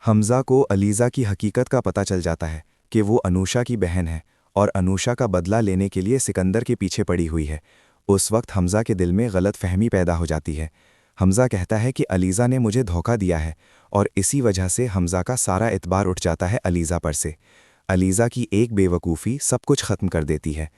हमज़ा को अलीज़ा की हकीकत का पता चल जाता है कि वो अनूशा की बहन है और अनूशा का बदला लेने के लिए सिकंदर के पीछे पड़ी हुई है। उस वक्त हमज़ा के दिल में गलतफ़हमी पैदा हो जाती है। हमज़ा कहता है कि अलीज़ा ने मुझे धोखा दिया है और इसी वजह से हमज़ा का सारा एतबार उठ जाता है अलीज़ा पर से। अलीज़ा की एक बेवकूफ़ी सब कुछ ख़त्म कर देती है।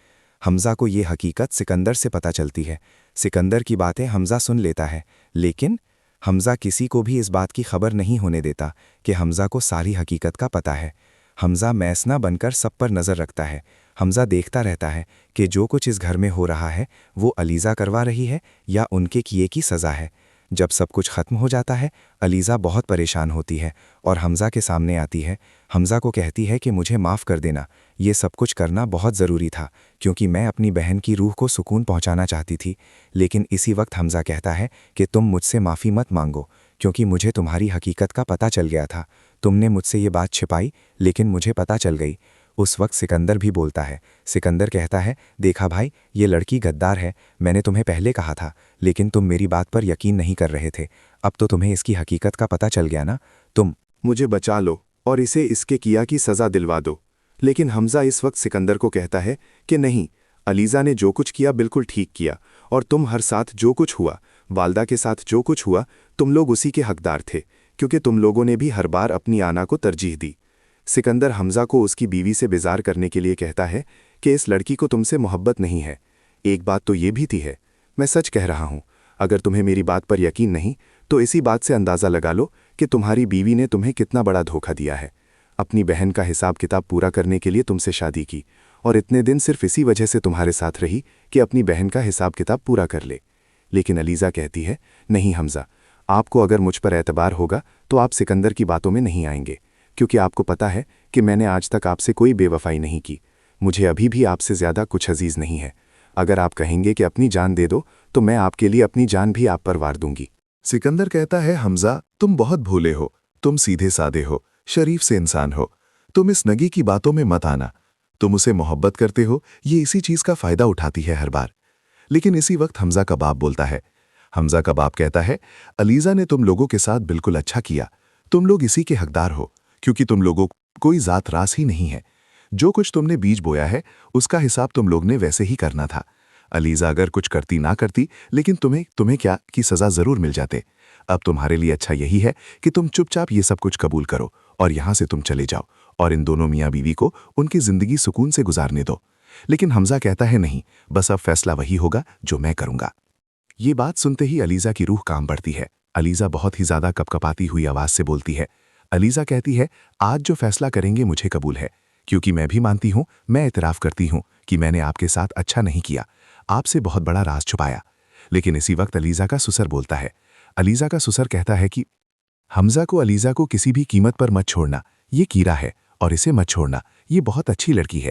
हमज़ा को ये हकीकत सिकंदर से पता चलती है। सिकंदर की बातें हमज़ा सुन लेता है, लेकिन हमज़ा किसी को भी इस बात की खबर नहीं होने देता कि हमज़ा को सारी हकीकत का पता है। हमज़ा मैसना बनकर सब पर नज़र रखता है। हमज़ा देखता रहता है कि जो कुछ इस घर में हो रहा है वो अलीज़ा करवा रही है या उनके किए की सज़ा है। जब सब कुछ ख़त्म हो जाता है, अलीज़ा बहुत परेशान होती है और हमज़ा के सामने आती है। हमज़ा को कहती है कि मुझे माफ़ कर देना, ये सब कुछ करना बहुत ज़रूरी था क्योंकि मैं अपनी बहन की रूह को सुकून पहुंचाना चाहती थी। लेकिन इसी वक्त हमज़ा कहता है कि तुम मुझसे माफ़ी मत मांगो क्योंकि मुझे तुम्हारी हकीकत का पता चल गया था। तुमने मुझसे ये बात छिपाई लेकिन मुझे पता चल गई। उस वक्त सिकंदर भी बोलता है। सिकंदर कहता है, देखा भाई, ये लड़की गद्दार है। मैंने तुम्हें पहले कहा था लेकिन तुम मेरी बात पर यकीन नहीं कर रहे थे। अब तो तुम्हें इसकी हकीकत का पता चल गया ना। तुम मुझे बचा लो और इसे इसके किया की सज़ा दिलवा दो। लेकिन हमज़ा इस वक्त सिकंदर को कहता है कि नहीं, अलीज़ा ने जो कुछ किया बिल्कुल ठीक किया और तुम हर साथ जो कुछ हुआ, वालदा के साथ जो कुछ हुआ, तुम लोग उसी के हकदार थे क्योंकि तुम लोगों ने भी हर बार अपनी आना को तरजीह दी। सिकंदर हमज़ा को उसकी बीवी से बेजार करने के लिए कहता है कि इस लड़की को तुमसे मोहब्बत नहीं है। एक बात तो ये भी थी है, मैं सच कह रहा हूँ। अगर तुम्हें मेरी बात पर यकीन नहीं तो इसी बात से अंदाज़ा लगा लो कि तुम्हारी बीवी ने तुम्हें कितना बड़ा धोखा दिया है। अपनी बहन का हिसाब किताब पूरा करने के लिए तुमसे शादी की और इतने दिन सिर्फ इसी वजह से तुम्हारे साथ रही कि अपनी बहन का हिसाब किताब पूरा कर ले। लेकिन अलीज़ा कहती है, नहीं हमज़ा, आपको अगर मुझ पर एतबार होगा तो आप सिकंदर की बातों में नहीं आएंगे क्योंकि आपको पता है कि मैंने आज तक आपसे कोई बेवफाई नहीं की। मुझे अभी भी आपसे ज़्यादा कुछ अजीज़ नहीं है। अगर आप कहेंगे कि अपनी जान दे दो तो मैं आपके लिए अपनी जान भी आप पर वार दूंगी। सिकंदर कहता है, हमज़ा, तुम बहुत भोले हो, तुम सीधे सादे हो, शरीफ से इंसान हो। तुम इस नगी की बातों में मत आना। तुम उसे मोहब्बत करते हो, ये इसी चीज़ का फ़ायदा उठाती है हर बार। लेकिन इसी वक्त हमज़ा का बाप बोलता है। हमज़ा का बाप कहता है, अलीज़ा ने तुम लोगों के साथ बिल्कुल अच्छा किया। तुम लोग इसी के हकदार हो क्योंकि तुम लोगों को कोई ज़ात रास ही नहीं है। जो कुछ तुमने बीज बोया है उसका हिसाब तुम लोग ने वैसे ही करना था। अलीज़ा अगर कुछ करती ना करती, लेकिन तुम्हें क्या की सज़ा ज़रूर मिल जाते। अब तुम्हारे लिए अच्छा यही है कि तुम चुपचाप ये सब कुछ कबूल करो और यहाँ से तुम चले जाओ और इन दोनों मियाँ बीवी को उनकी ज़िंदगी सुकून से गुजारने दो। लेकिन हमज़ा कहता है, नहीं, बस अब फैसला वही होगा जो मैं करूँगा। ये बात सुनते ही अलीज़ा की रूह कांप पड़ती है। अलीज़ा बहुत ही ज़्यादा कपकपाती हुई आवाज़ से बोलती है। अलीज़ा कहती है, आज जो फैसला करेंगे मुझे कबूल है क्योंकि मैं भी मानती हूँ, मैं इतराफ़ करती हूँ कि मैंने आपके साथ अच्छा नहीं किया, आपसे बहुत बड़ा राज छुपाया। लेकिन इसी वक्त अलीज़ा का ससुर बोलता है। अलीज़ा का ससुर कहता है कि हमज़ा को अलीज़ा को किसी भी कीमत पर मत छोड़ना, ये कीड़ा है और इसे मत छोड़ना, ये बहुत अच्छी लड़की है।